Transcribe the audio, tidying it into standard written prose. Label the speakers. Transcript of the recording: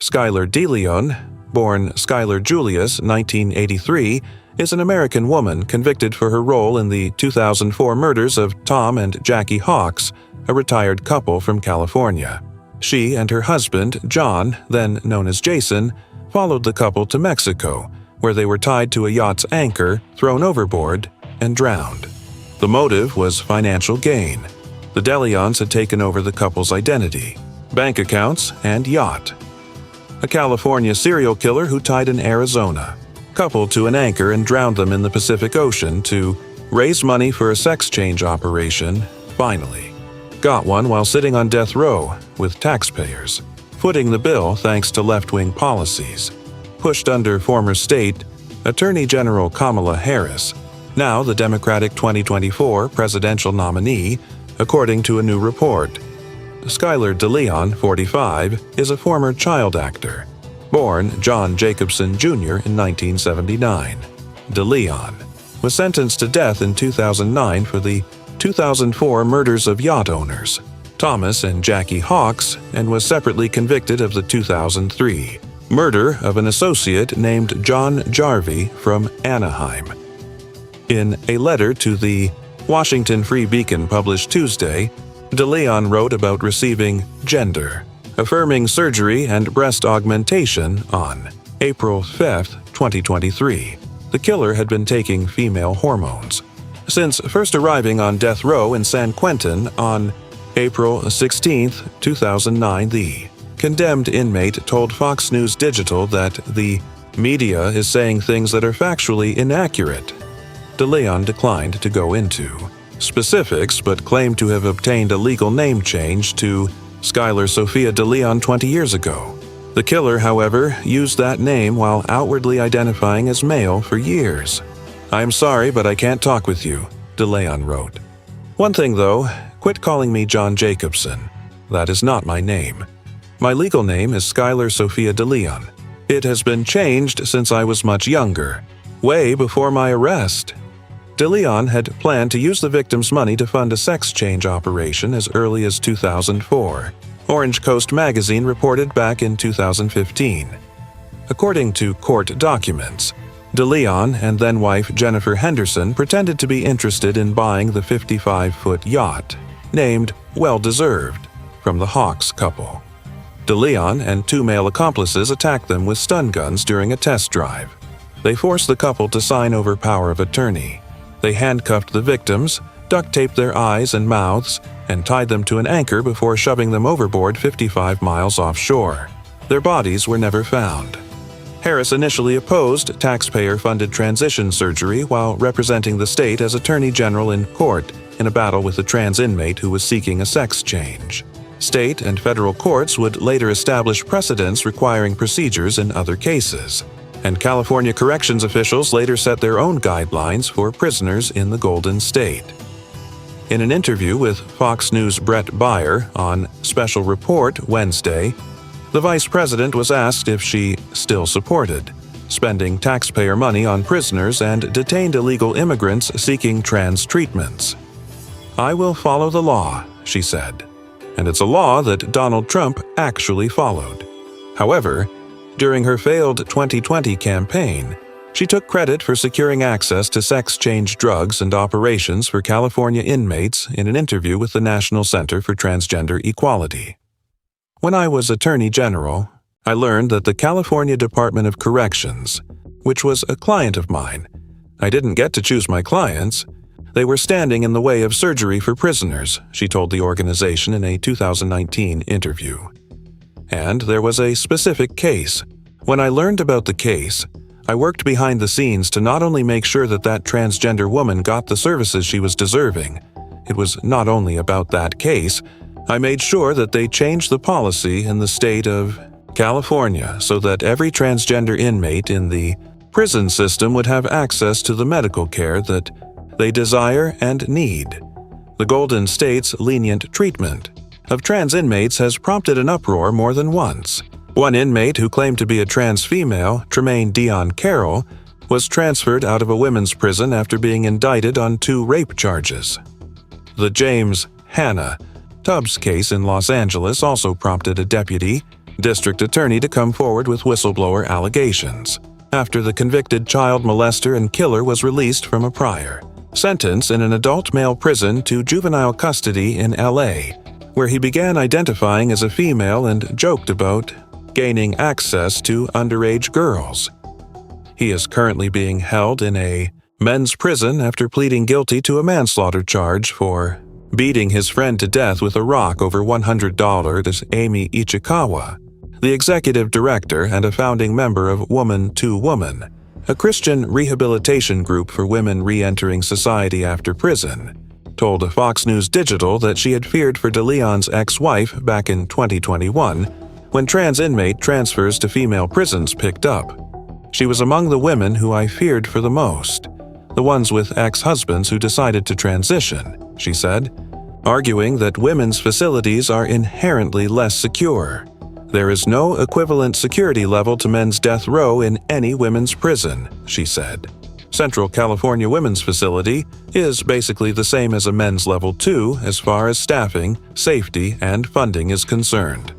Speaker 1: Skylar DeLeon, born Skylar Julius, 1983, is an American woman convicted for her role in the 2004 murders of Tom and Jackie Hawks, a retired couple from California. She and her husband, John, then known as Jason, followed the couple to Mexico, where they were tied to a yacht's anchor, thrown overboard, and drowned. The motive was financial gain. The DeLeons had taken over the couple's identity, bank accounts, and yacht. A California serial killer who tied an Arizona couple to an anchor and drowned them in the Pacific Ocean to raise money for a sex change operation, finally. Got one while sitting on death row with taxpayers, footing the bill thanks to left-wing policies. Pushed under former state Attorney General Kamala Harris, now the Democratic 2024 presidential nominee, according to a new report. Skylar DeLeon, 45, is a former child actor, born John Jacobson Jr. in 1979. DeLeon was sentenced to death in 2009 for the 2004 murders of yacht owners, Thomas and Jackie Hawks, and was separately convicted of the 2003 murder of an associate named John Jarvie from Anaheim. In a letter to the Washington Free Beacon published Tuesday, DeLeon wrote about receiving gender-affirming surgery and breast augmentation on April 5, 2023. The killer had been taking female hormones. Since first arriving on death row in San Quentin on April 16, 2009, the condemned inmate told Fox News Digital that the media is saying things that are factually inaccurate. DeLeon declined to go into specifics but claimed to have obtained a legal name change to Skylar Sophia DeLeon 20 years ago. The killer, however, used that name while outwardly identifying as male for years. "I'm sorry, but I can't talk with you," DeLeon wrote. "One thing, though, quit calling me John Jacobson. That is not my name. My legal name is Skylar Sophia DeLeon. It has been changed since I was much younger, way before my arrest." DeLeon had planned to use the victim's money to fund a sex change operation as early as 2004, Orange Coast magazine reported back in 2015. According to court documents, DeLeon and then-wife Jennifer Henderson pretended to be interested in buying the 55-foot yacht, named Well Deserved, from the Hawks couple. DeLeon and two male accomplices attacked them with stun guns during a test drive. They forced the couple to sign over power of attorney. They handcuffed the victims, duct-taped their eyes and mouths, and tied them to an anchor before shoving them overboard 55 miles offshore. Their bodies were never found. Harris initially opposed taxpayer-funded transition surgery while representing the state as attorney general in court in a battle with a trans inmate who was seeking a sex change. State and federal courts would later establish precedents requiring procedures in other cases, and California corrections officials later set their own guidelines for prisoners in the Golden State. In an interview with Fox News' Brett Baier on Special Report Wednesday, the vice president was asked if she still supported spending taxpayer money on prisoners and detained illegal immigrants seeking trans treatments. "I will follow the law," she said, and it's a law that Donald Trump actually followed. However, during her failed 2020 campaign, she took credit for securing access to sex change drugs and operations for California inmates in an interview with the National Center for Transgender Equality. "When I was Attorney General, I learned that the California Department of Corrections, which was a client of mine, I didn't get to choose my clients. They were standing in the way of surgery for prisoners," she told the organization in a 2019 interview. And there was a specific case. When I learned about the case, I worked behind the scenes to not only make sure that that transgender woman got the services she was deserving. It was not only about that case. I made sure that they changed the policy in the state of California so that every transgender inmate in the prison system would have access to the medical care that they desire and need. The Golden State's lenient treatment of trans inmates has prompted an uproar more than once. One inmate who claimed to be a trans female, Tremaine Dion Carroll, was transferred out of a women's prison after being indicted on 2 rape charges. The James Hannah Tubbs case in Los Angeles also prompted a deputy district attorney to come forward with whistleblower allegations, after the convicted child molester and killer was released from a prior sentence in an adult male prison to juvenile custody in LA, where he began identifying as a female and joked about gaining access to underage girls. He is currently being held in a men's prison after pleading guilty to a manslaughter charge for beating his friend to death with a rock over $100. Amy Ichikawa, the executive director and a founding member of Woman to Woman, a Christian rehabilitation group for women re-entering society after prison, told Fox News Digital that she had feared for DeLeon's ex-wife back in 2021 when trans inmate transfers to female prisons picked up. She was among the women who I feared for the most, the ones with ex-husbands who decided to transition, she said, arguing that women's facilities are inherently less secure. There is no equivalent security level to men's death row in any women's prison, she said. Central California Women's Facility is basically the same as a men's level 2 as far as staffing, safety, and funding is concerned.